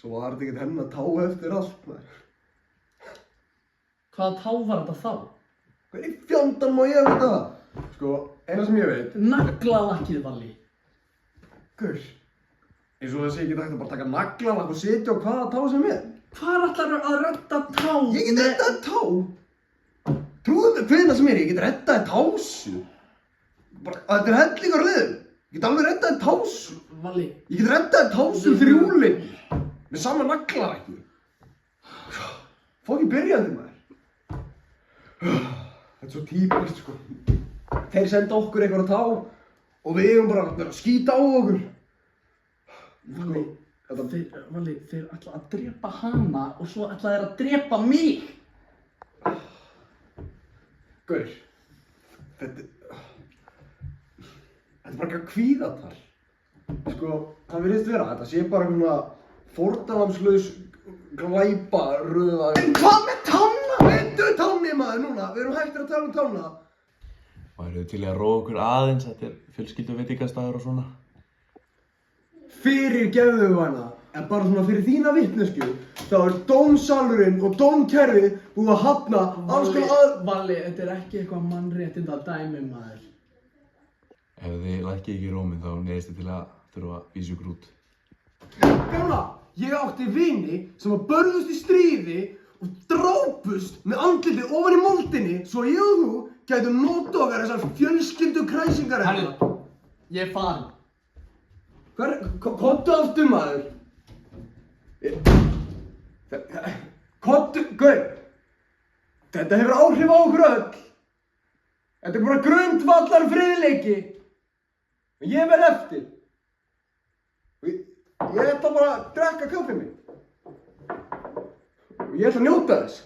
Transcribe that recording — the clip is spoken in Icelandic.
Svo var þetta ekkert hennar tá eftir allt, maður. Hvaða tá var þetta þá? Hvernig fjandann má ég vita það? Sko, eina sem ég veit. Naglalakkið, Valli. Gaur. Eins og það sé ekki hægt að bara taka naglalakk og setja á hvaða tá sem er. Hvar ætlarðu að redda tá? Ég get reddað tá. Trúðu mér hvenær sem er, ég get reddað tásu. Bara, þetta er hellingar liður. Ég get alveg reddað tásu. Valli. Ég get reddað tásu 3 leikir. Með sama naglalakki. Fokkin byrjandi maður. Þetta er svo típist sko. Þeir senda okkur eitthvað tá og við eigum bara að skýta á okkur. Valli, þeir ætla að drepa hana og svo ætla þeir að drepa mig. Gaur, þetta er bara eitthvað kvíðatal. Sko, það virðist vera, þetta sé bara eitthvað fórnarlamslaus glæparöða. En hvað með tána? Veitu tánni maður núna, við erum hættir að tala um tána. Væruð til í að róa okkur aðeins, þetta er fjölskylduveitingastaður og svona. Fyrirgefðu hana, en bara svona fyrir þína vitneskju, þá er dómsalurinn og dómkerfið búið að hafna alls konar Valli, þetta er ekki eitthvað mannréttinda dæmi, maður. Ef þið lækkið ekki róminn þá neyðist þið til að þurfa að vísa ykkur út. Gamla, ég átti vini sem að börðust í stríði og drápust með andlitið ofan í moldinni svo ég og þú gætum notað okkar þessar fjölskyldu kræsingar hérna. Herru, ég er farin. Kottu aftur maður. Kottu, gaur. Þetta hefur áhrif á okkur öll. Þetta er bara grundvallar friðleiki. Ég verð eftir. Ég ætla bara að drekka kaffið mitt. Og ég ætla að njóta þess.